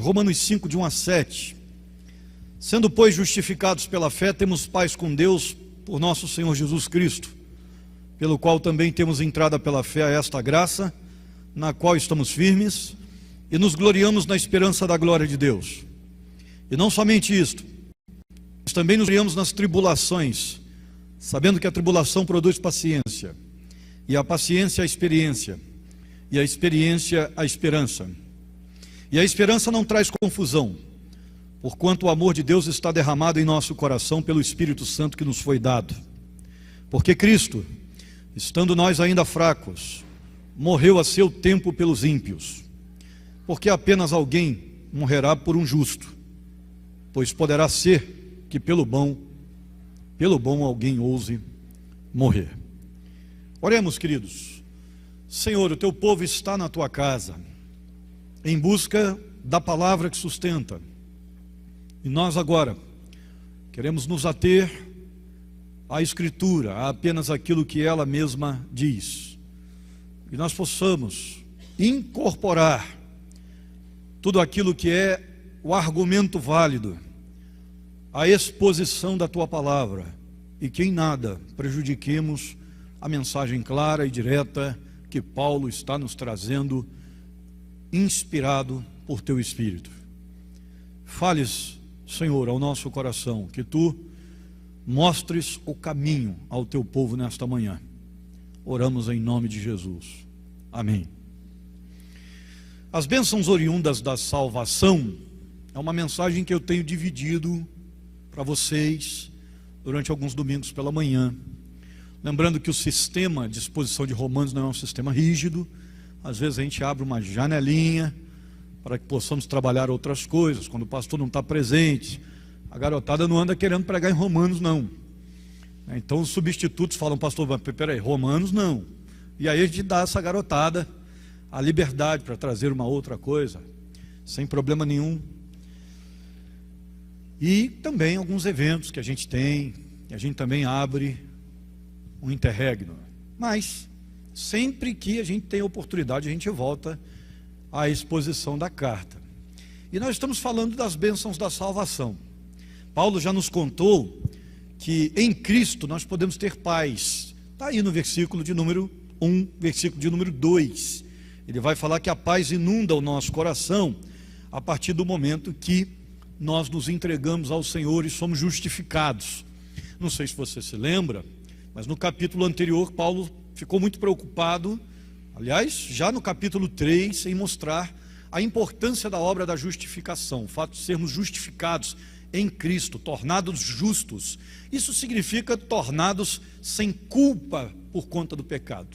Romanos 5, de 1 a 7. Sendo, pois, justificados pela fé, temos paz com Deus por nosso Senhor Jesus Cristo, pelo qual também temos entrada pela fé a esta graça, na qual estamos firmes, e nos gloriamos na esperança da glória de Deus. E não somente isto, mas também nos gloriamos nas tribulações, sabendo que a tribulação produz paciência, e a paciência a experiência, e a experiência a esperança. E a esperança não traz confusão, porquanto o amor de Deus está derramado em nosso coração pelo Espírito Santo que nos foi dado. Porque Cristo, estando nós ainda fracos, morreu a seu tempo pelos ímpios. Porque apenas alguém morrerá por um justo, pois poderá ser que pelo bom alguém ouse morrer. Oremos, queridos. Senhor, o teu povo está na tua casa, em busca da palavra que sustenta. E nós agora queremos nos ater à Escritura, a apenas aquilo que ela mesma diz. E nós possamos incorporar tudo aquilo que é o argumento válido, a exposição da tua palavra, e que em nada prejudiquemos a mensagem clara e direta que Paulo está nos trazendo, inspirado por teu Espírito. Fales, Senhor, ao nosso coração, que tu mostres o caminho ao teu povo nesta manhã. Oramos em nome de Jesus. Amém. As bênçãos oriundas da salvação é uma mensagem que eu tenho dividido para vocês durante alguns domingos pela manhã. Lembrando que o sistema de exposição de Romanos não é um sistema rígido. Às vezes a gente abre uma janelinha para que possamos trabalhar outras coisas. Quando o pastor não está presente, a garotada não anda querendo pregar em Romanos, não. Então os substitutos falam: pastor, peraí, Romanos não. E aí a gente dá essa garotada a liberdade para trazer uma outra coisa, sem problema nenhum. E também alguns eventos que a gente tem, a gente também abre um interregno. Mas sempre que a gente tem oportunidade, a gente volta à exposição da carta. E nós estamos falando das bênçãos da salvação. Paulo já nos contou que em Cristo nós podemos ter paz. Está aí no versículo de número 1, versículo de número 2. Ele vai falar que a paz inunda o nosso coração a partir do momento que nós nos entregamos ao Senhor e somos justificados. Não sei se você se lembra, mas no capítulo anterior Paulo ficou muito preocupado, aliás, já no capítulo 3, em mostrar a importância da obra da justificação, o fato de sermos justificados em Cristo, tornados justos. Isso significa tornados sem culpa por conta do pecado.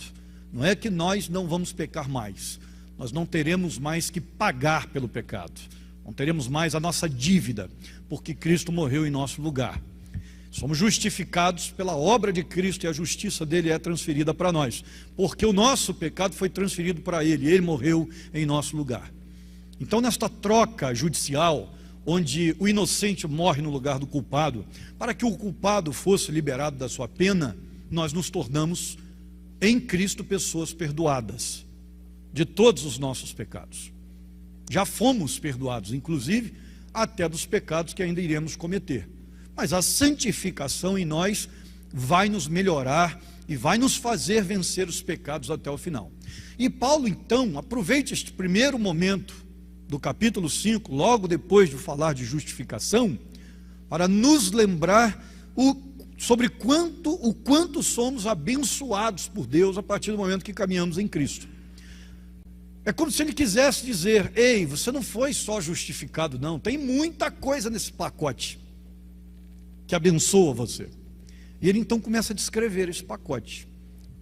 Não é que nós não vamos pecar mais, nós não teremos mais que pagar pelo pecado, não teremos mais a nossa dívida, porque Cristo morreu em nosso lugar. Somos justificados pela obra de Cristo e a justiça dele é transferida para nós, porque o nosso pecado foi transferido para ele, ele morreu em nosso lugar. Então, nesta troca judicial, onde o inocente morre no lugar do culpado, para que o culpado fosse liberado da sua pena, nós nos tornamos em Cristo pessoas perdoadas de todos os nossos pecados. Já fomos perdoados, inclusive, até dos pecados que ainda iremos cometer. Mas a santificação em nós vai nos melhorar e vai nos fazer vencer os pecados até o final. E Paulo, então, aproveita este primeiro momento do capítulo 5, logo depois de falar de justificação, para nos lembrar sobre o quanto somos abençoados por Deus a partir do momento que caminhamos em Cristo. É como se ele quisesse dizer: ei, você não foi só justificado, não, tem muita coisa nesse pacote que abençoa você. E ele então começa a descrever esse pacote.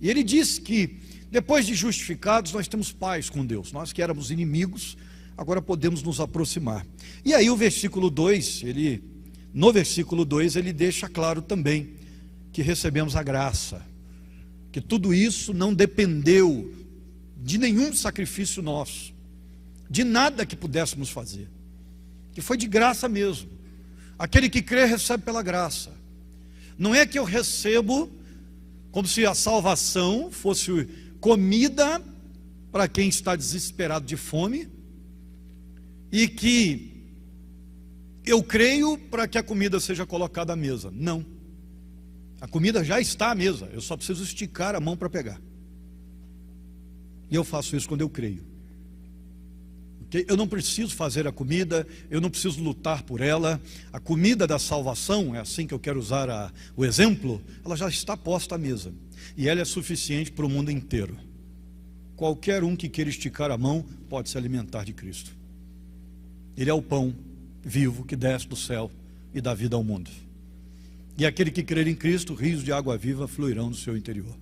E ele diz que depois de justificados nós temos paz com Deus. Nós que éramos inimigos, agora podemos nos aproximar. E aí no versículo 2, ele deixa claro também que recebemos a graça, que tudo isso não dependeu de nenhum sacrifício nosso, de nada que pudéssemos fazer, que foi de graça mesmo. Aquele que crê recebe pela graça. Não é que eu recebo como se a salvação fosse comida para quem está desesperado de fome, e que eu creio para que a comida seja colocada à mesa. Não. A comida já está à mesa, eu só preciso esticar a mão para pegar. E eu faço isso quando eu creio. Okay? Eu não preciso fazer a comida, eu não preciso lutar por ela. A comida da salvação, é assim que eu quero usar o exemplo, ela já está posta à mesa. E ela é suficiente para o mundo inteiro. Qualquer um que queira esticar a mão pode se alimentar de Cristo. Ele é o pão vivo que desce do céu e dá vida ao mundo. E aquele que crer em Cristo, rios de água viva fluirão do seu interior.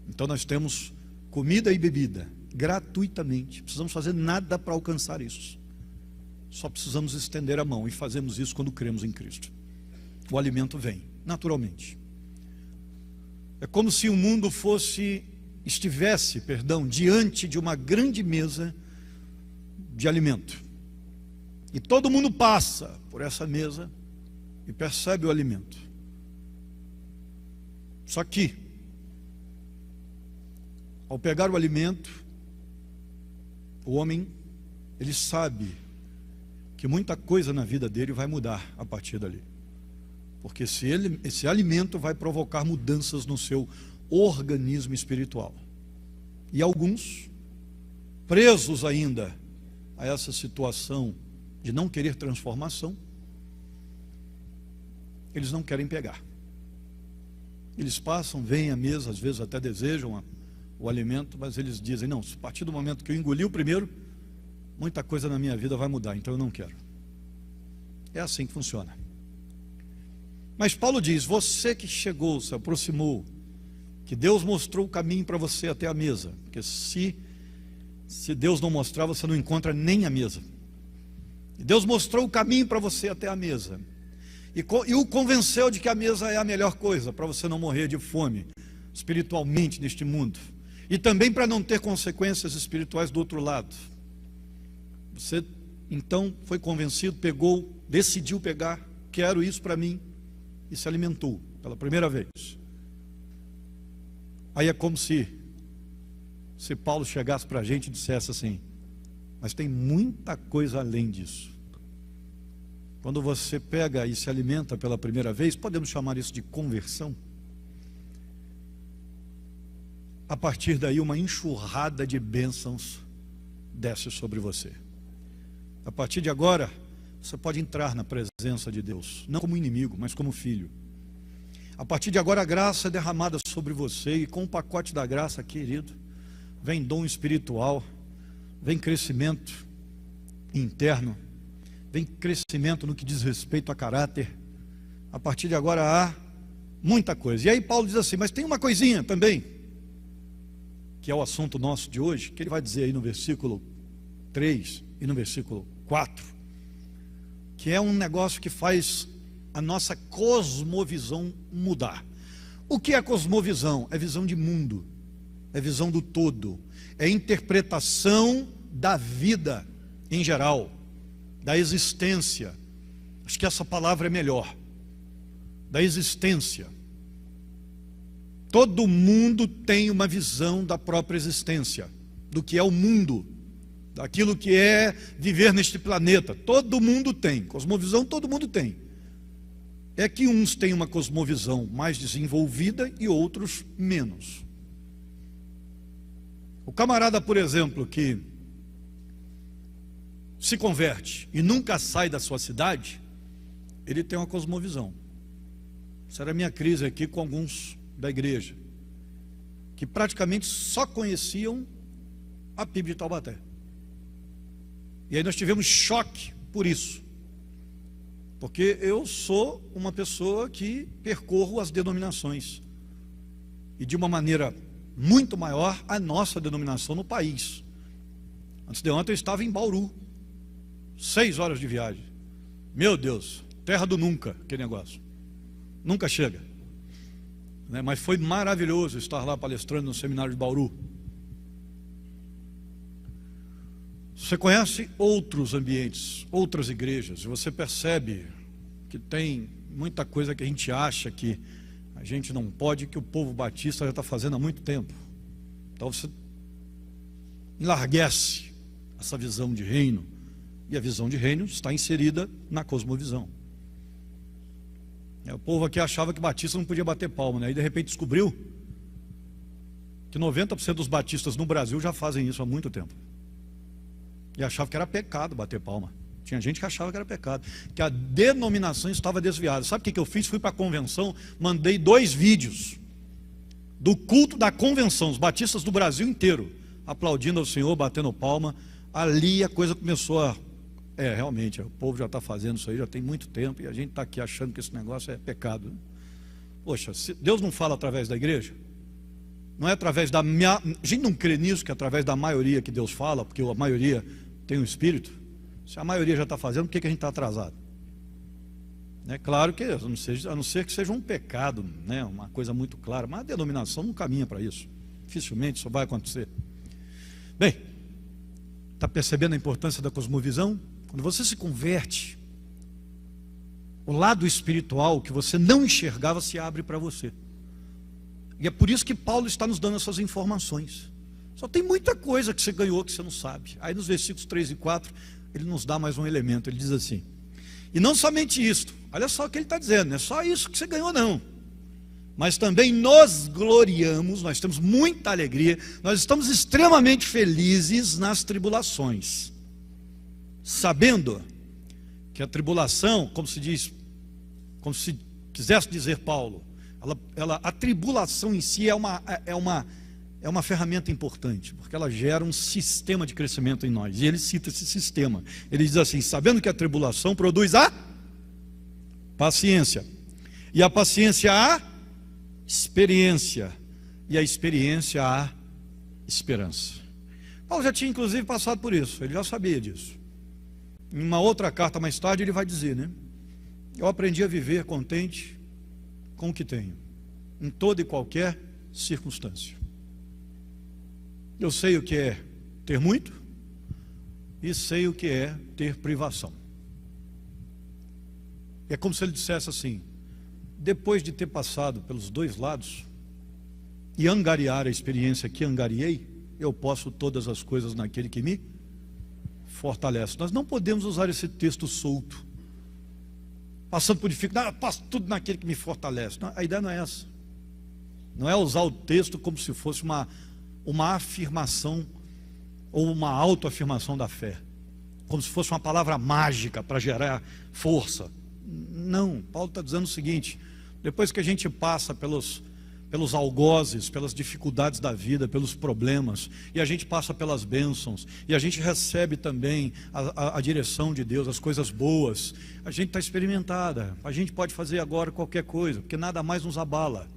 Então nós temos comida e bebida gratuitamente. Não precisamos fazer nada para alcançar isso. Só precisamos estender a mão, e fazemos isso quando cremos em Cristo. O alimento vem naturalmente. É como se o mundo estivesse diante de uma grande mesa de alimento. E todo mundo passa por essa mesa e percebe o alimento. Só que, ao pegar o alimento, o homem, ele sabe que muita coisa na vida dele vai mudar a partir dali. Porque esse alimento vai provocar mudanças no seu organismo espiritual. E alguns, presos ainda a essa situação de não querer transformação, eles não querem pegar. Eles passam, vêm à mesa, às vezes até desejam o alimento, mas eles dizem, não, a partir do momento que eu engoli o primeiro, muita coisa na minha vida vai mudar, então eu não quero. É assim que funciona. Mas Paulo diz, você que chegou, se aproximou, que Deus mostrou o caminho para você até a mesa, porque se Deus não mostrar, você não encontra nem a mesa. E Deus mostrou o caminho para você até a mesa, e o convenceu de que a mesa é a melhor coisa para você não morrer de fome espiritualmente neste mundo, e também para não ter consequências espirituais do outro lado. Você então foi convencido, decidiu pegar, quero isso para mim, e se alimentou pela primeira vez. Aí é como se Paulo chegasse para a gente e dissesse assim, mas tem muita coisa além disso. Quando você pega e se alimenta pela primeira vez, podemos chamar isso de conversão. A partir daí, uma enxurrada de bênçãos desce sobre você. A partir de agora, você pode entrar na presença de Deus, não como inimigo, mas como filho. A partir de agora, a graça é derramada sobre você, e com o pacote da graça, querido, vem dom espiritual, vem crescimento interno, vem crescimento no que diz respeito a caráter. A partir de agora há muita coisa. E aí Paulo diz assim, mas tem uma coisinha também, que é o assunto nosso de hoje, que ele vai dizer aí no versículo 3 e no versículo 4, que é um negócio que faz a nossa cosmovisão mudar. O que é cosmovisão? É visão de mundo, é visão do todo, é interpretação da vida em geral, da existência. Acho que essa palavra é melhor. Da existência. Todo mundo tem uma visão da própria existência, do que é o mundo, daquilo que é viver neste planeta. Todo mundo tem. Cosmovisão todo mundo tem. É que uns têm uma cosmovisão mais desenvolvida e outros menos. O camarada, por exemplo, que se converte e nunca sai da sua cidade, ele tem uma cosmovisão. Essa era a minha crise aqui com alguns da igreja, que praticamente só conheciam a PIB de Taubaté. E aí nós tivemos choque por isso, porque eu sou uma pessoa que percorro as denominações, e de uma maneira muito maior a nossa denominação no país. Antes de ontem eu estava em Bauru, 6 horas de viagem. Meu Deus, terra do nunca, aquele negócio. Nunca chega, né? Mas foi maravilhoso estar lá palestrando no seminário de Bauru. Você conhece outros ambientes, outras igrejas, e você percebe que tem muita coisa que a gente acha que a gente não pode, que o povo batista já está fazendo há muito tempo. Então você enlarguece essa visão de reino E a visão de reino está inserida na cosmovisão. O povo aqui achava que batista não podia bater palma, né? Aí de repente descobriu que 90% dos batistas no Brasil já fazem isso há muito tempo. E achava que era pecado bater palma. Tinha gente que achava que era pecado, que a denominação estava desviada. Sabe o que eu fiz? Fui para a convenção, mandei 2 vídeos do culto da convenção, os batistas do Brasil inteiro aplaudindo ao Senhor, batendo palma. Ali a coisa começou a... realmente, o povo já está fazendo isso aí, já tem muito tempo, e a gente está aqui achando que esse negócio é pecado. Poxa, se Deus não fala através da igreja, não é através da minha... A gente não crê nisso, que é através da maioria que Deus fala, porque a maioria tem o Espírito. Se a maioria já está fazendo, por que a gente está atrasado? É claro que, a não ser que seja um pecado, né, uma coisa muito clara, mas a denominação não caminha para isso. Dificilmente isso vai acontecer. Bem, está percebendo a importância da cosmovisão? Quando você se converte, o lado espiritual que você não enxergava se abre para você. E é por isso que Paulo está nos dando essas informações. Só tem muita coisa que você ganhou que você não sabe. Aí nos versículos 3 e 4, ele nos dá mais um elemento. Ele diz assim: e não somente isto, olha só o que ele está dizendo, não é só isso que você ganhou não, mas também nos gloriamos, nós temos muita alegria, nós estamos extremamente felizes nas tribulações, sabendo que a tribulação, como se diz, como se quisesse dizer Paulo, a tribulação em si é uma ferramenta importante, porque ela gera um sistema de crescimento em nós, e ele cita esse sistema. Ele diz assim: sabendo que a tribulação produz a paciência, e a paciência a experiência, e a experiência a esperança. Paulo já tinha inclusive passado por isso, ele já sabia disso. Em uma outra carta mais tarde ele vai dizer, né? Eu aprendi a viver contente com o que tenho, em toda e qualquer circunstância. Eu sei o que é ter muito e sei o que é ter privação. É como se ele dissesse assim: depois de ter passado pelos dois lados e angariar a experiência que angariei, eu posso todas as coisas naquele que me fortalece. Nós não podemos usar esse texto solto, passando por dificuldade, eu passo tudo naquele que me fortalece. Não, a ideia não é essa. Não é usar o texto como se fosse uma afirmação ou uma autoafirmação da fé, como se fosse uma palavra mágica para gerar força. Não, Paulo está dizendo o seguinte: depois que a gente passa pelos algozes, pelas dificuldades da vida, pelos problemas, e a gente passa pelas bênçãos, e a gente recebe também a direção de Deus, as coisas boas, a gente está experimentada, a gente pode fazer agora qualquer coisa, porque nada mais nos abala.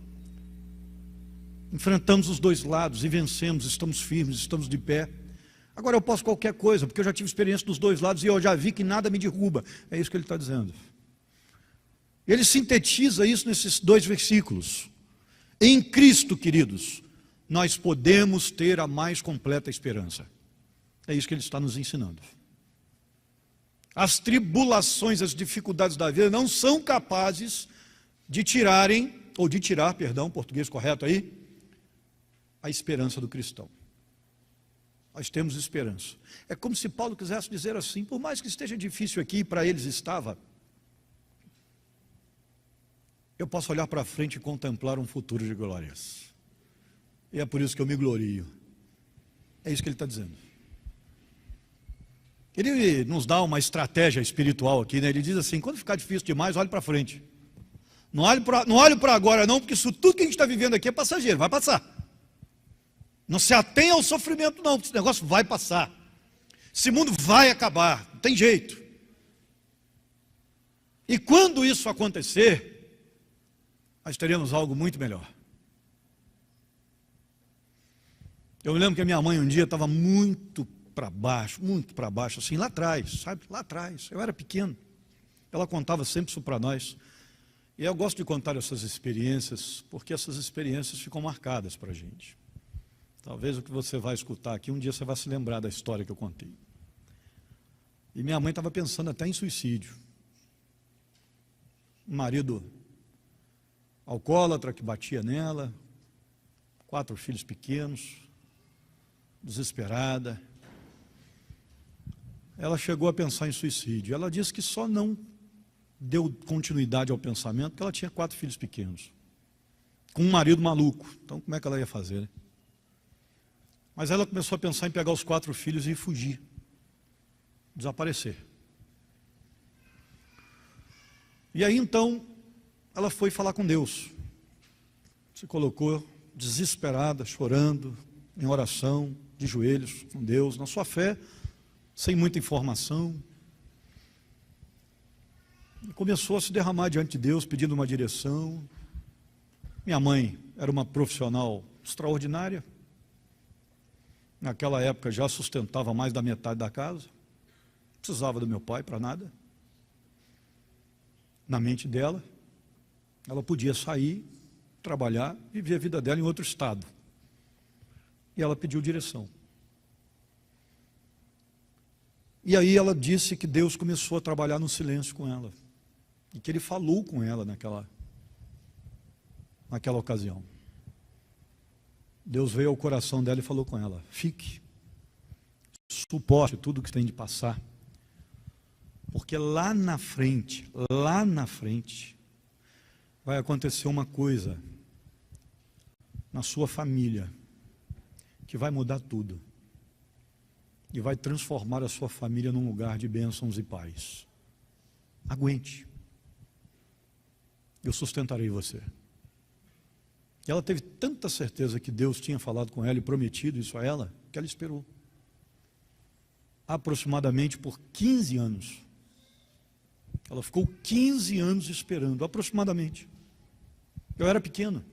Enfrentamos os dois lados e vencemos, estamos firmes, estamos de pé. Agora eu posso qualquer coisa, porque eu já tive experiência dos dois lados e eu já vi que nada me derruba. É isso que ele está dizendo. Ele sintetiza isso nesses 2 versículos. Em Cristo, queridos, nós podemos ter a mais completa esperança. É isso que ele está nos ensinando. As tribulações, as dificuldades da vida não são capazes de tirar, português correto aí, a esperança do cristão. Nós temos esperança. É como se Paulo quisesse dizer assim: por mais que esteja difícil aqui, para eles estava, eu posso olhar para frente e contemplar um futuro de glórias. E é por isso que eu me glorio. É isso que ele está dizendo. Ele nos dá uma estratégia espiritual aqui, né? Ele diz assim: quando ficar difícil demais, olhe para frente. Não olhe para agora não, porque isso tudo que a gente está vivendo aqui é passageiro, vai passar. Não se atenha ao sofrimento não, porque esse negócio vai passar. Esse mundo vai acabar, não tem jeito. E quando isso acontecer, nós teremos algo muito melhor. Eu me lembro que a minha mãe um dia estava muito para baixo, assim, lá atrás, sabe? Lá atrás, eu era pequeno. Ela contava sempre isso para nós. E eu gosto de contar essas experiências, porque essas experiências ficam marcadas para a gente. Talvez o que você vai escutar aqui, um dia você vai se lembrar da história que eu contei. E minha mãe estava pensando até em suicídio. Um marido alcoólatra que batia nela, 4 filhos pequenos, desesperada. ela chegou a pensar em suicídio. Ela disse que só não deu continuidade ao pensamento porque ela tinha 4 filhos pequenos, com um marido maluco. Então como é que ela ia fazer, né? Mas ela começou a pensar em pegar os 4 filhos e fugir, desaparecer. E aí então ela foi falar com Deus, se colocou desesperada, chorando, em oração, de joelhos com Deus, na sua fé, sem muita informação. E começou a se derramar diante de Deus, pedindo uma direção. Minha mãe era uma profissional extraordinária. Naquela época já sustentava mais da metade da casa. Não precisava do meu pai para nada. Na mente dela, ela podia sair, trabalhar, viver a vida dela em outro estado. E ela pediu direção. E aí ela disse que Deus começou a trabalhar no silêncio com ela. E que Ele falou com ela naquela ocasião. Deus veio ao coração dela e falou com ela: fique, suporte tudo que tem de passar, porque lá na frente, vai acontecer uma coisa na sua família que vai mudar tudo e vai transformar a sua família num lugar de bênçãos e paz. Aguente, eu sustentarei você. E ela teve tanta certeza que Deus tinha falado com ela e prometido isso a ela, que ela esperou. Aproximadamente por 15 anos. Ela ficou 15 anos esperando, aproximadamente. Eu era pequeno.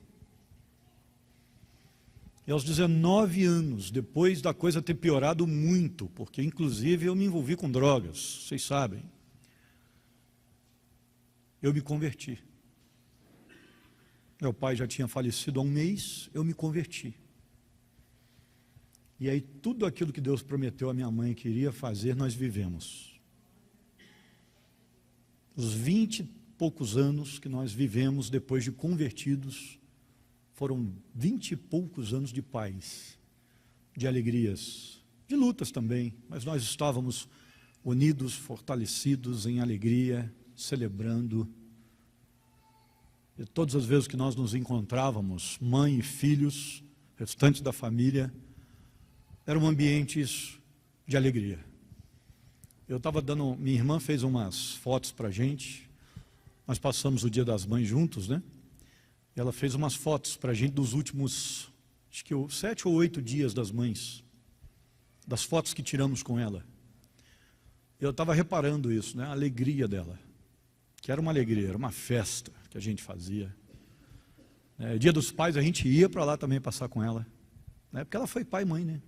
E aos 19 anos, depois da coisa ter piorado muito, porque inclusive eu me envolvi com drogas, vocês sabem, eu me converti. Meu pai já tinha falecido há um mês, eu me converti. E aí tudo aquilo que Deus prometeu à minha mãe que iria fazer, nós vivemos. Os 20 e poucos anos que nós vivemos depois de convertidos, foram 20 e poucos anos de paz, de alegrias, de lutas também, mas nós estávamos unidos, fortalecidos em alegria, celebrando. E todas as vezes que nós nos encontrávamos, mãe e filhos, restantes da família, eram ambientes de alegria. Eu estava dando, minha irmã fez umas fotos para a gente, nós passamos o Dia das Mães juntos, né? E ela fez umas fotos para a gente dos últimos, acho que 7 ou 8 dias das mães, das fotos que tiramos com ela. Eu estava reparando isso, né? A alegria dela, que era uma alegria, era uma festa que a gente fazia. Dia dos Pais a gente ia para lá também passar com ela, né? Porque ela foi pai e mãe, né?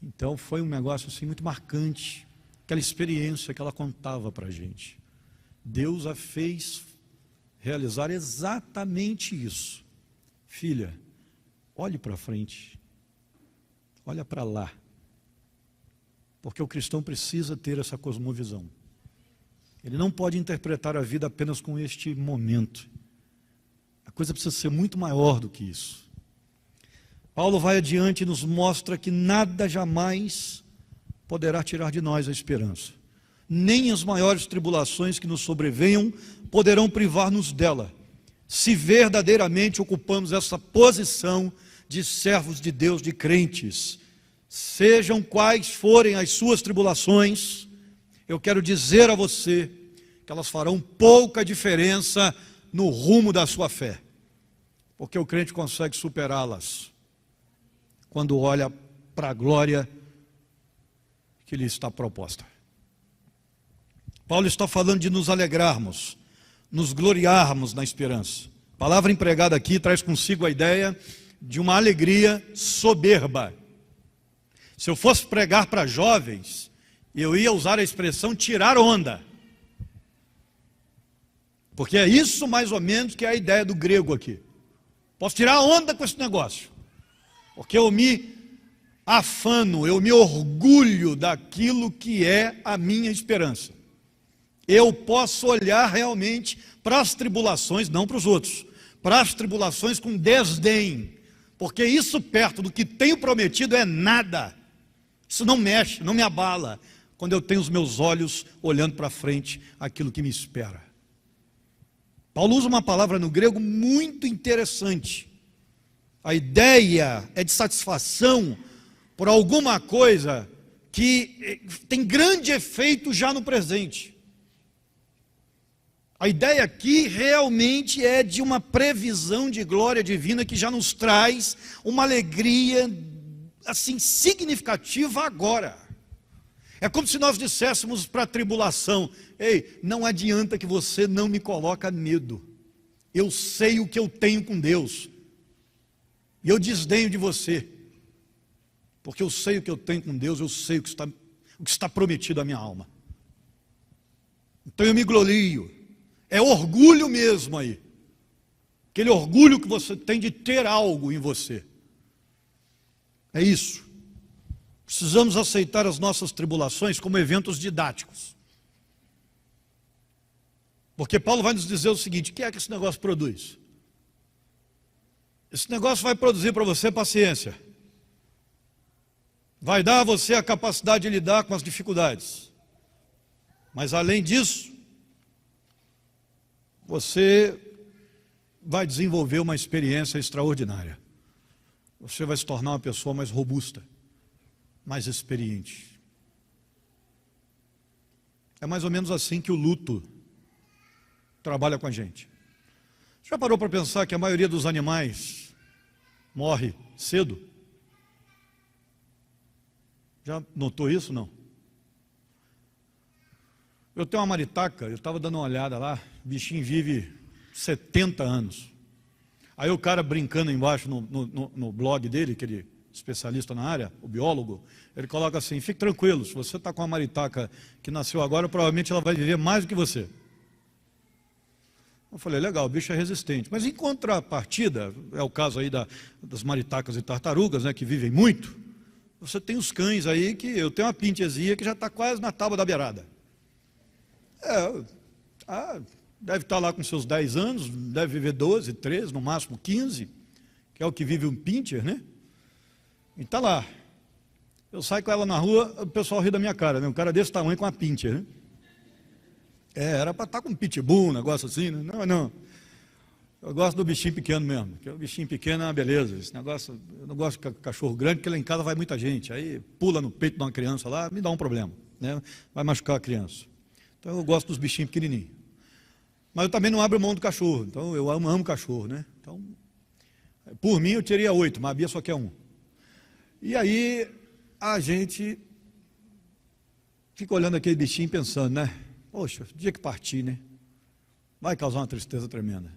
Então foi um negócio assim muito marcante, aquela experiência que ela contava para a gente. Deus a fez realizar exatamente isso. Filha, olhe para frente, olha para lá, porque o cristão precisa ter essa cosmovisão. Ele não pode interpretar a vida apenas com este momento. A coisa precisa ser muito maior do que isso. Paulo vai adiante e nos mostra que nada jamais poderá tirar de nós a esperança. Nem as maiores tribulações que nos sobrevenham poderão privar-nos dela, se verdadeiramente ocupamos essa posição de servos de Deus, de crentes. Sejam quais forem as suas tribulações, eu quero dizer a você que elas farão pouca diferença no rumo da sua fé, porque o crente consegue superá-las quando olha para a glória que lhe está proposta. Paulo está falando de nos alegrarmos, nos gloriarmos na esperança. A palavra empregada aqui traz consigo a ideia de uma alegria soberba. Se eu fosse pregar para jovens, eu ia usar a expressão tirar onda. Porque é isso mais ou menos que é a ideia do grego aqui. Posso tirar onda com esse negócio. Porque eu me afano, eu me orgulho daquilo que é a minha esperança. Eu posso olhar realmente para as tribulações, não para os outros, para as tribulações com desdém, porque isso perto do que tenho prometido é nada. Isso não mexe, não me abala. quando eu tenho os meus olhos olhando para frente aquilo que me espera. Paulo usa uma palavra no grego muito interessante. A ideia é de satisfação por alguma coisa que tem grande efeito já no presente. A ideia aqui realmente é de uma previsão de glória divina que já nos traz uma alegria assim significativa agora. É como se nós disséssemos para a tribulação: ei, não adianta que você não me coloca medo. Eu sei o que eu tenho com Deus. E eu desdenho de você. Porque eu sei o que eu tenho com Deus, eu sei o que está prometido à minha alma. Então eu me glorio. É orgulho mesmo aí. Aquele orgulho que você tem de ter algo em você. É isso. Precisamos aceitar as nossas tribulações como eventos didáticos. Porque Paulo vai nos dizer o seguinte: o que é que esse negócio produz? Esse negócio vai produzir para você paciência. Vai dar a você a capacidade de lidar com as dificuldades. Mas além disso, você vai desenvolver uma experiência extraordinária. Você vai se tornar uma pessoa mais robusta, mais experiente. É mais ou menos assim que o luto trabalha com a gente. Já parou para pensar que a maioria dos animais morre cedo? Já notou isso, não? Eu tenho uma maritaca, eu estava dando uma olhada lá, o bichinho vive 70 anos. Aí o cara brincando embaixo no blog dele, aquele especialista na área, o biólogo, ele coloca assim: fique tranquilo, se você está com uma maritaca que nasceu agora, provavelmente ela vai viver mais do que você. Eu falei: legal, o bicho é resistente. Mas em contrapartida, é o caso aí das maritacas e tartarugas, né, que vivem muito. Você tem os cães aí, que eu tenho uma pinchesia que já está quase na tábua da beirada. Deve estar lá com seus 10 anos, deve viver 12, 13, no máximo 15, que é o que vive um pincher, né? E está lá. Eu saio com ela na rua, o pessoal ri da minha cara, né? Um cara desse tamanho com uma pincher, né? Era para estar com um pitbull, um negócio assim, né? Não. Eu gosto do bichinho pequeno mesmo, porque o bichinho pequeno é uma beleza. Esse negócio, eu não gosto de cachorro grande, porque lá em casa vai muita gente. Aí pula no peito de uma criança lá, me dá um problema, né? Vai machucar a criança. Então eu gosto dos bichinhos pequenininhos. Mas eu também não abro mão do cachorro, então eu amo cachorro, né? Então, por mim eu teria 8, mas a Bia só quer 1. E aí a gente fica olhando aquele bichinho pensando, né? Poxa, o dia que partir, né? Vai causar uma tristeza tremenda.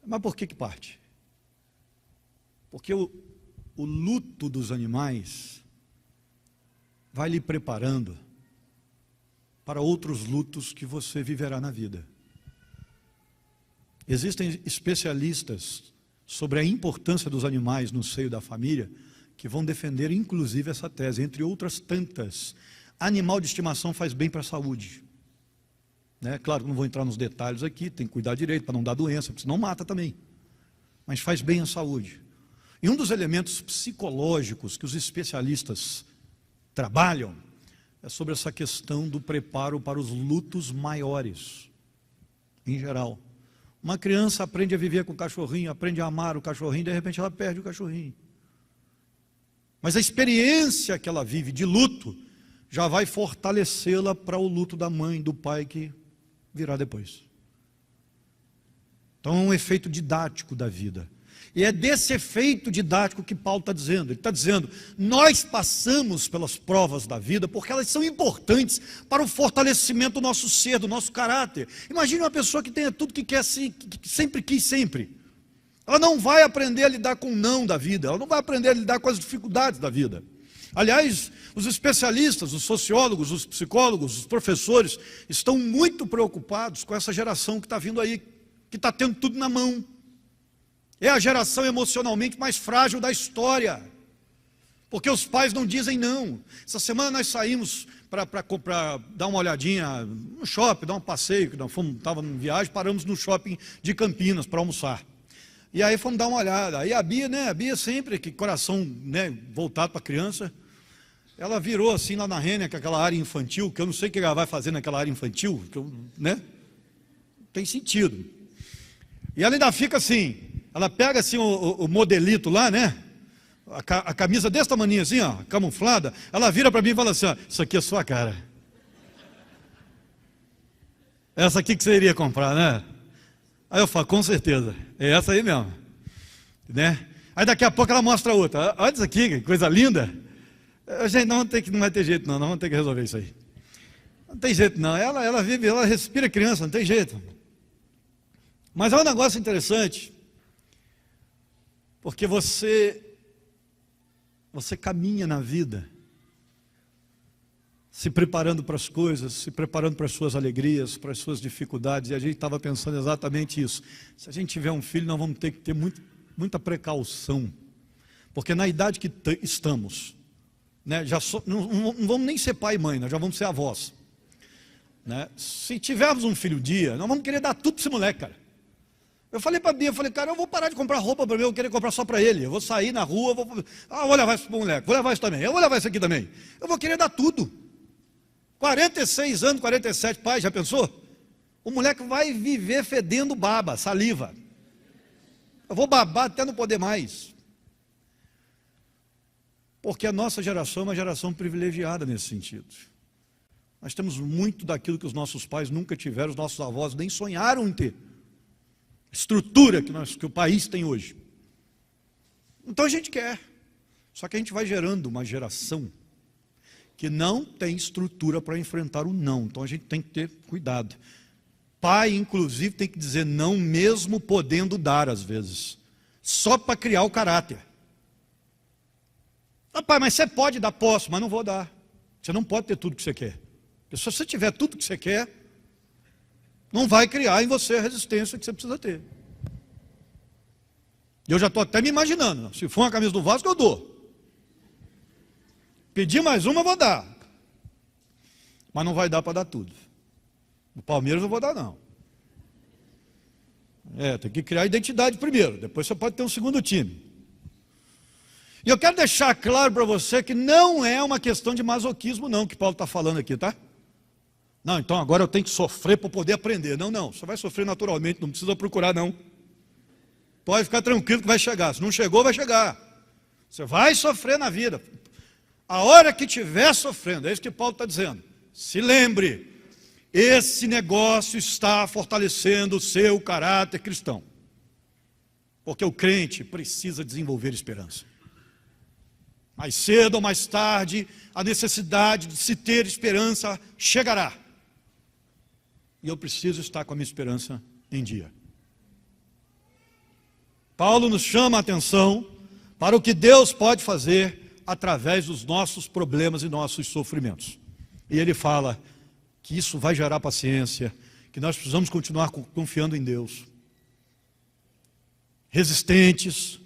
Mas por que parte? Porque o luto dos animais vai lhe preparando para outros lutos que você viverá na vida. Existem especialistas sobre a importância dos animais no seio da família que vão defender inclusive essa tese, entre outras tantas. Animal de estimação faz bem para a saúde. Né? Claro que não vou entrar nos detalhes aqui, tem que cuidar direito para não dar doença, porque senão mata também. Mas faz bem à saúde. E um dos elementos psicológicos que os especialistas trabalham é sobre essa questão do preparo para os lutos maiores, em geral. Uma criança aprende a viver com o cachorrinho, aprende a amar o cachorrinho, de repente ela perde o cachorrinho. Mas a experiência que ela vive de luto já vai fortalecê-la para o luto da mãe, do pai que virá depois. Então é um efeito didático da vida. E é desse efeito didático que Paulo está dizendo. Ele está dizendo: nós passamos pelas provas da vida porque elas são importantes para o fortalecimento do nosso ser, do nosso caráter. Imagine uma pessoa que tenha tudo que quer, que sempre quis, sempre. Ela não vai aprender a lidar com o não da vida, ela não vai aprender a lidar com as dificuldades da vida. Aliás, os especialistas, os sociólogos, os psicólogos, os professores estão muito preocupados com essa geração que está vindo aí, que está tendo tudo na mão. É a geração emocionalmente mais frágil da história, porque os pais não dizem não. Essa semana nós saímos para dar uma olhadinha no shopping, dar um passeio, que nós estávamos em viagem, paramos no shopping de Campinas para almoçar. E aí fomos dar uma olhada. Aí a Bia sempre, que coração, né, voltado para a criança, ela virou assim lá na Renner, com aquela área infantil, que eu não sei o que ela vai fazer naquela área infantil, né? Não tem sentido. E ela ainda fica assim, ela pega assim o modelito lá, né? A camisa desse tamanho assim, ó, camuflada, ela vira para mim e fala assim, ó, isso aqui é sua cara. Essa aqui que você iria comprar, né? Aí eu falo, com certeza, é essa aí mesmo, né? Aí daqui a pouco ela mostra outra, olha isso aqui, que coisa linda. Gente, não vai ter jeito não vamos ter que resolver isso aí. Não tem jeito não, ela vive, ela respira criança, não tem jeito. Mas é um negócio interessante, porque você caminha na vida, se preparando para as coisas, se preparando para as suas alegrias, para as suas dificuldades, e a gente estava pensando exatamente isso. Se a gente tiver um filho, nós vamos ter que ter muita precaução, porque na idade que estamos, né, não vamos nem ser pai e mãe, nós já vamos ser avós, né? Se tivermos um filho nós vamos querer dar tudo para esse moleque, cara. Eu falei para a Bia, cara, eu vou parar de comprar roupa para mim, eu vou querer comprar só para ele. Eu vou sair na rua, vou levar isso para o moleque, vou levar isso também, eu vou levar isso aqui também. Eu vou querer dar tudo. 46 anos, 47, pai, já pensou? O moleque vai viver fedendo baba, saliva. Eu vou babar até não poder mais. Porque a nossa geração é uma geração privilegiada nesse sentido. Nós temos muito daquilo que os nossos pais nunca tiveram, os nossos avós nem sonharam em ter. Estrutura que o país tem hoje. Então a gente quer, só que a gente vai gerando uma geração que não tem estrutura para enfrentar o não, então a gente tem que ter cuidado. Pai, inclusive, tem que dizer não mesmo podendo dar às vezes, só para criar o caráter. Pai, mas você pode dar, posso, mas não vou dar. Você não pode ter tudo que você quer, porque se você tiver tudo que você quer, não vai criar em você a resistência que você precisa ter. Eu já estou até me imaginando, se for uma camisa do Vasco eu dou. Pedir mais uma eu vou dar. Mas não vai dar para dar tudo. No Palmeiras eu vou dar não. Tem que criar identidade primeiro, depois você pode ter um segundo time. E eu quero deixar claro para você que não é uma questão de masoquismo não, que Paulo está falando aqui, tá? Não, então agora eu tenho que sofrer para poder aprender. Não, você vai sofrer naturalmente, não precisa procurar não. Pode ficar tranquilo que vai chegar, se não chegou vai chegar. Você vai sofrer na vida. A hora que estiver sofrendo, é isso que Paulo está dizendo. Se lembre, esse negócio está fortalecendo o seu caráter cristão. Porque o crente precisa desenvolver esperança. Mais cedo ou mais tarde, a necessidade de se ter esperança chegará. E eu preciso estar com a minha esperança em dia. Paulo nos chama a atenção para o que Deus pode fazer através dos nossos problemas e nossos sofrimentos. E ele fala que isso vai gerar paciência, que nós precisamos continuar confiando em Deus, resistentes,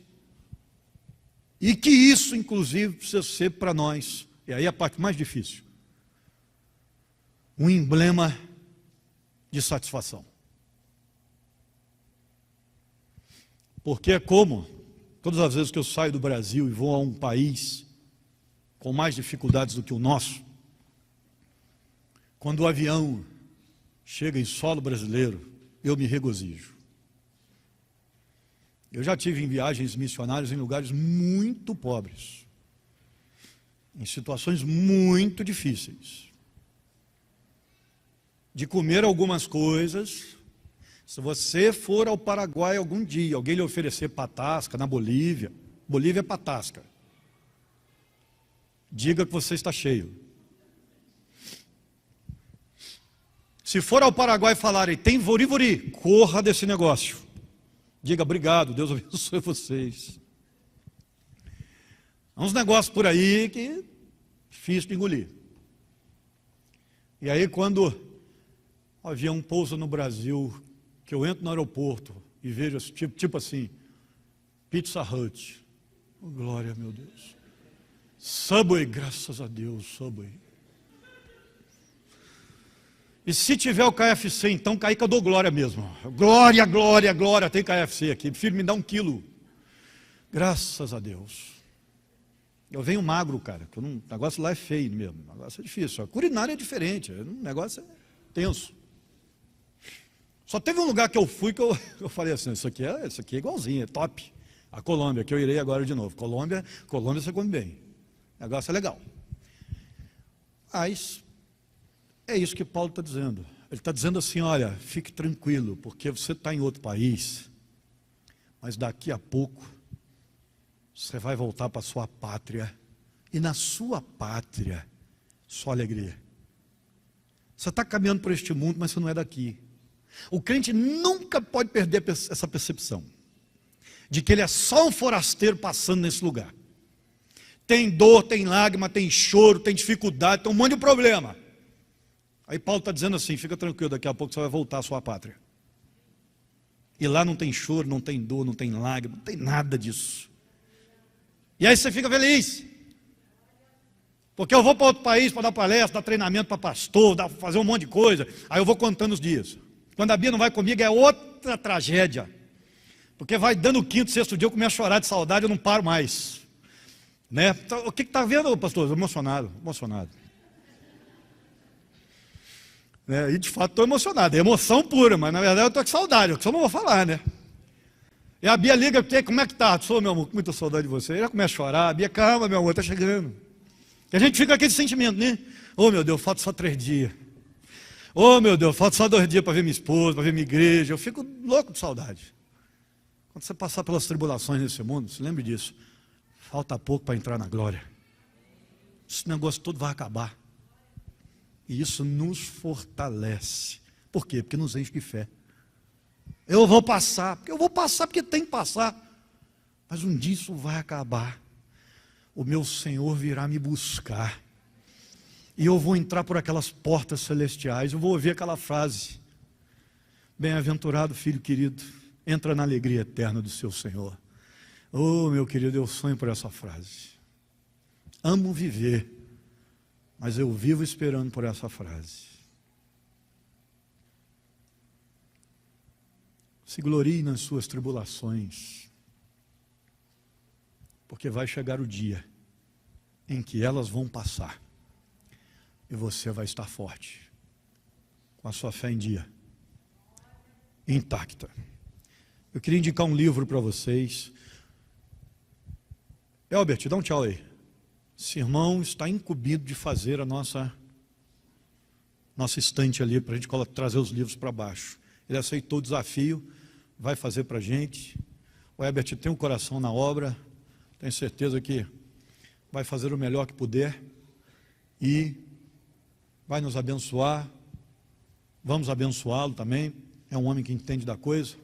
e que isso, inclusive, precisa ser para nós, e aí a parte mais difícil, um emblema de satisfação. Porque é como, todas as vezes que eu saio do Brasil e vou a um país com mais dificuldades do que o nosso, quando o avião chega em solo brasileiro, eu me regozijo. Eu já tive em viagens missionárias em lugares muito pobres, em situações muito difíceis, de comer algumas coisas. Se você for ao Paraguai algum dia, alguém lhe oferecer patasca na Bolívia, Bolívia é patasca, diga que você está cheio. Se for ao Paraguai falarem, tem vori-vori, corra desse negócio. Diga, obrigado, Deus abençoe vocês. Há uns negócios por aí que é difícil de engolir. E aí quando o avião pousa no Brasil, que eu entro no aeroporto e vejo tipo assim, Pizza Hut, oh, glória a meu Deus. Subway, graças a Deus, Subway. E se tiver o KFC, então caí que eu dou glória mesmo. Glória, glória, glória, tem KFC aqui. Prefiro me dar 1 quilo. Graças a Deus. Eu venho magro, cara. O negócio lá é feio mesmo. O negócio é difícil. A culinária é diferente. O negócio é tenso. Só teve um lugar que eu fui que eu falei assim, isso aqui é igualzinho, é top. A Colômbia, que eu irei agora de novo. Colômbia você come bem. O negócio é legal. Mas é isso que Paulo está dizendo. Ele está dizendo assim, olha, fique tranquilo, porque você está em outro país, mas daqui a pouco você vai voltar para a sua pátria, e na sua pátria, só alegria. Você está caminhando por este mundo, mas você não é daqui. O crente nunca pode perder essa percepção, de que ele é só um forasteiro passando nesse lugar. Tem dor, tem lágrima, tem choro, tem dificuldade, tem um monte de problema. Aí Paulo está dizendo assim, fica tranquilo, daqui a pouco você vai voltar à sua pátria. E lá não tem choro, não tem dor, não tem lágrima, não tem nada disso. E aí você fica feliz. Porque eu vou para outro país para dar palestra, dar treinamento para pastor, fazer um monte de coisa. Aí eu vou contando os dias. Quando a Bia não vai comigo é outra tragédia. Porque vai dando o quinto, sexto dia, eu começo a chorar de saudade, eu não paro mais. Né? O que está vendo, pastor? Emocionado. E de fato estou emocionado, é emoção pura, mas na verdade eu estou com saudade, eu só não vou falar, né? E a Bia liga, como é que está? Sou, meu amor, com muita saudade de você. Já começa a chorar, a Bia, calma, meu amor, está chegando. E a gente fica com aquele sentimento, né? Oh meu Deus, falta só 3 dias. Oh meu Deus, falta só 2 dias para ver minha esposa, para ver minha igreja. Eu fico louco de saudade. Quando você passar pelas tribulações nesse mundo, se lembre disso. Falta pouco para entrar na glória. Esse negócio todo vai acabar. E isso nos fortalece. Por quê? Porque nos enche de fé. Eu vou passar, porque tem que passar. Mas um dia isso vai acabar. O meu Senhor virá me buscar. E eu vou entrar por aquelas portas celestiais. Eu vou ouvir aquela frase. Bem-aventurado filho querido, entra na alegria eterna do seu Senhor. Oh, meu querido, eu sonho por essa frase. Amo viver, mas eu vivo esperando por essa frase. Se glorie nas suas tribulações, porque vai chegar o dia em que elas vão passar e você vai estar forte, com a sua fé em dia, intacta. Eu queria indicar um livro para vocês. Elbert, dá um tchau aí. Esse irmão está incumbido de fazer a nossa estante ali, para a gente trazer os livros para baixo. Ele aceitou o desafio, vai fazer para a gente. O Herbert tem um coração na obra, tenho certeza que vai fazer o melhor que puder e vai nos abençoar. Vamos abençoá-lo também, é um homem que entende da coisa.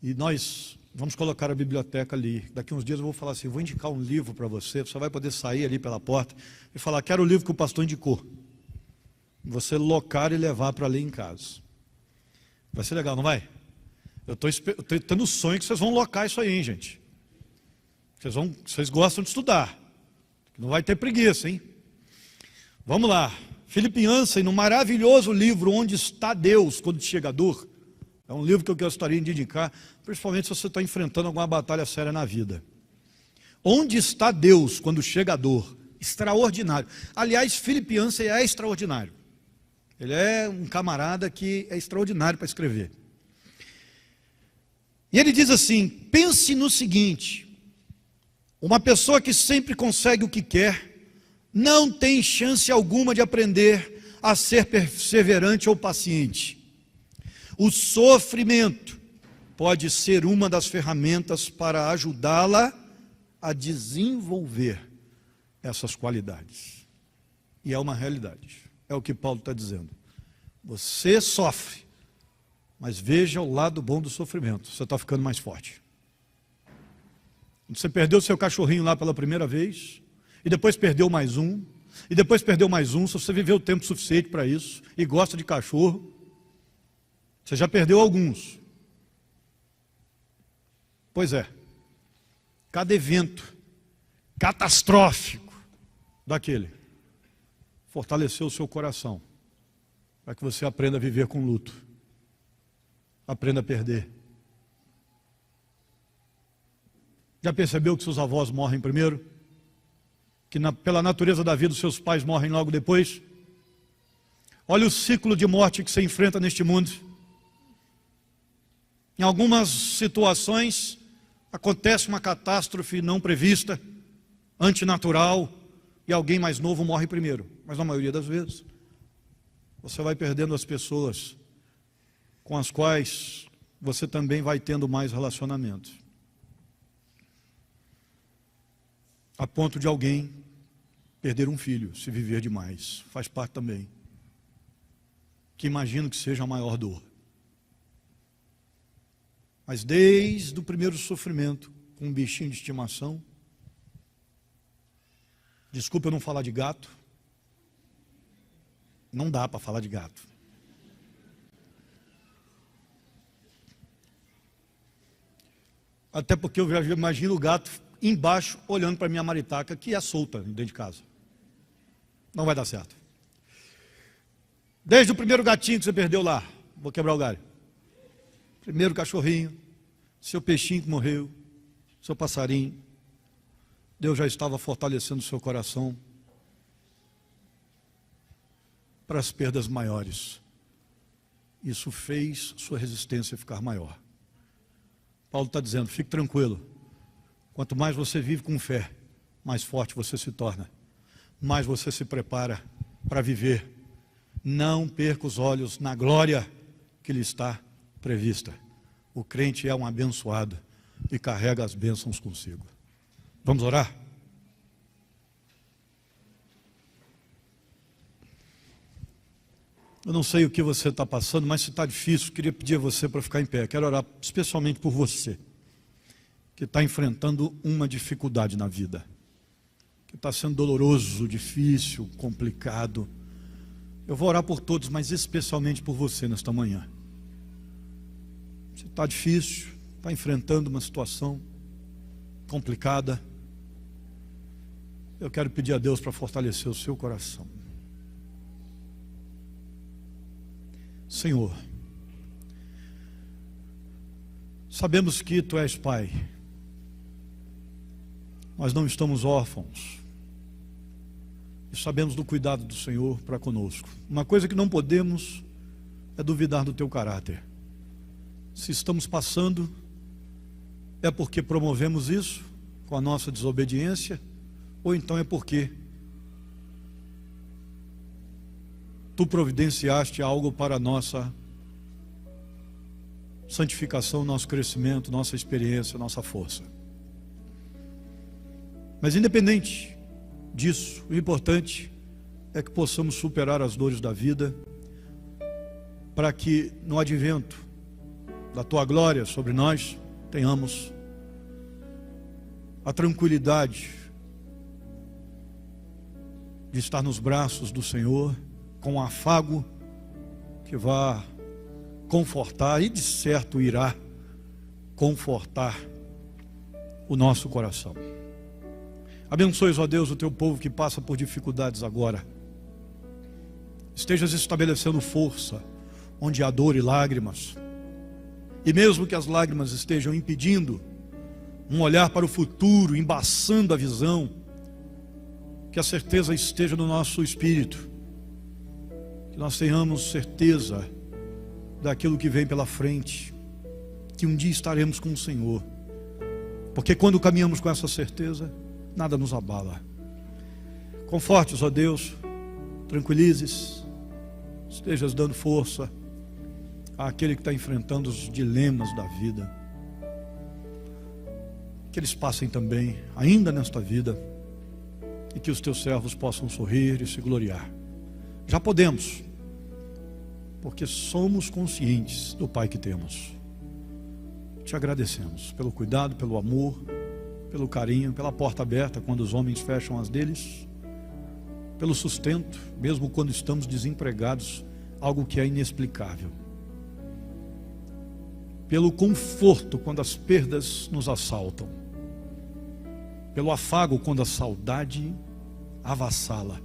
E nós vamos colocar a biblioteca ali. Daqui uns dias eu vou falar assim, vou indicar um livro para você, você vai poder sair ali pela porta e falar, quero o livro que o pastor indicou. Você locar e levar para ler em casa. Vai ser legal, não vai? Eu estou tendo sonho que vocês vão locar isso aí, hein, gente? Vocês gostam de estudar. Não vai ter preguiça, hein? Vamos lá. Philip Yancey, no maravilhoso livro Onde Está Deus, Quando Chega a Dor. É um livro que eu gostaria de indicar, principalmente se você está enfrentando alguma batalha séria na vida. Onde está Deus quando chega a dor? Extraordinário. Aliás, Philip Yancey é extraordinário. Ele é um camarada que é extraordinário para escrever. E ele diz assim, pense no seguinte, uma pessoa que sempre consegue o que quer, não tem chance alguma de aprender a ser perseverante ou paciente. O sofrimento pode ser uma das ferramentas para ajudá-la a desenvolver essas qualidades. E é uma realidade. É o que Paulo está dizendo. Você sofre, mas veja o lado bom do sofrimento. Você está ficando mais forte. Você perdeu seu cachorrinho lá pela primeira vez, e depois perdeu mais um, e depois perdeu mais um. Se você viveu tempo suficiente para isso, e gosta de cachorro, você já perdeu alguns. Pois é. Cada evento catastrófico daquele fortaleceu o seu coração para que você aprenda a viver com luto. Aprenda a perder. Já percebeu que seus avós morrem primeiro? que pela natureza da vida os seus pais morrem logo depois. Olha o ciclo de morte que você enfrenta neste mundo. Em algumas situações acontece uma catástrofe não prevista, antinatural, e alguém mais novo morre primeiro. Mas na maioria das vezes, você vai perdendo as pessoas com as quais você também vai tendo mais relacionamento. A ponto de alguém perder um filho, se viver demais. Faz parte também. Que imagino que seja a maior dor. Mas desde o primeiro sofrimento, com um bichinho de estimação, desculpa eu não falar de gato, não dá para falar de gato. Até porque eu já imagino o gato embaixo, olhando para a minha maritaca, que é solta dentro de casa. Não vai dar certo. Desde o primeiro gatinho que você perdeu lá, vou quebrar o galho. Primeiro cachorrinho, seu peixinho que morreu, seu passarinho, Deus já estava fortalecendo o seu coração para as perdas maiores. Isso fez sua resistência ficar maior. Paulo está dizendo, fique tranquilo, quanto mais você vive com fé, mais forte você se torna, mais você se prepara para viver. Não perca os olhos na glória que lhe está prevista. O crente é um abençoado e carrega as bênçãos consigo. Vamos orar? Eu não sei o que você está passando, mas se está difícil, queria pedir a você para ficar em pé. Quero orar especialmente por você, que está enfrentando uma dificuldade na vida, que está sendo doloroso, difícil, complicado. Eu vou orar por todos, mas especialmente por você nesta manhã. Se está difícil, está enfrentando uma situação complicada, eu quero pedir a Deus para fortalecer o seu coração. Senhor, sabemos que Tu és Pai, nós não estamos órfãos, e sabemos do cuidado do Senhor para conosco. Uma coisa que não podemos é duvidar do Teu caráter. Se estamos passando, é porque promovemos isso com a nossa desobediência, ou então é porque Tu providenciaste algo para a nossa santificação, nosso crescimento, nossa experiência, nossa força. Mas independente disso, o importante é que possamos superar as dores da vida, para que no advento da Tua glória sobre nós, tenhamos a tranquilidade de estar nos braços do Senhor, com um afago que vá confortar, e de certo irá confortar o nosso coração. Abençoe, ó Deus, o Teu povo que passa por dificuldades agora. Estejas estabelecendo força onde há dor e lágrimas, e mesmo que as lágrimas estejam impedindo um olhar para o futuro, embaçando a visão, que a certeza esteja no nosso espírito, que nós tenhamos certeza daquilo que vem pela frente, que um dia estaremos com o Senhor, porque quando caminhamos com essa certeza, nada nos abala. Conforte-os, ó Deus, tranquilizes, estejas dando força àquele que está enfrentando os dilemas da vida, que eles passem também, ainda nesta vida, e que os Teus servos possam sorrir e se gloriar. Já podemos, porque somos conscientes do Pai que temos. Te agradecemos pelo cuidado, pelo amor, pelo carinho, pela porta aberta quando os homens fecham as deles, pelo sustento, mesmo quando estamos desempregados, algo que é inexplicável, pelo conforto quando as perdas nos assaltam, pelo afago quando a saudade avassala.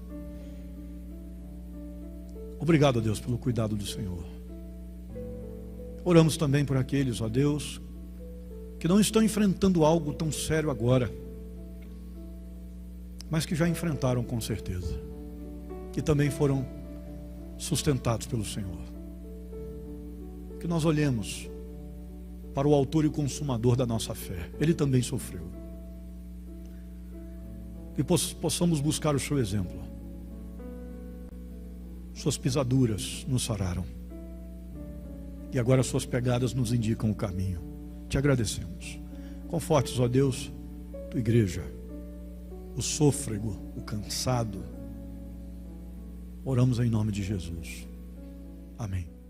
Obrigado, ó Deus, pelo cuidado do Senhor. Oramos também por aqueles, ó Deus, que não estão enfrentando algo tão sério agora, mas que já enfrentaram com certeza, que também foram sustentados pelo Senhor. Que nós olhemos para o autor e consumador da nossa fé. Ele também sofreu. Que possamos buscar o seu exemplo. Suas pisaduras nos sararam. E agora suas pegadas nos indicam o caminho. Te agradecemos. Confortes, ó Deus, tua igreja, o sôfrego, o cansado. Oramos em nome de Jesus. Amém.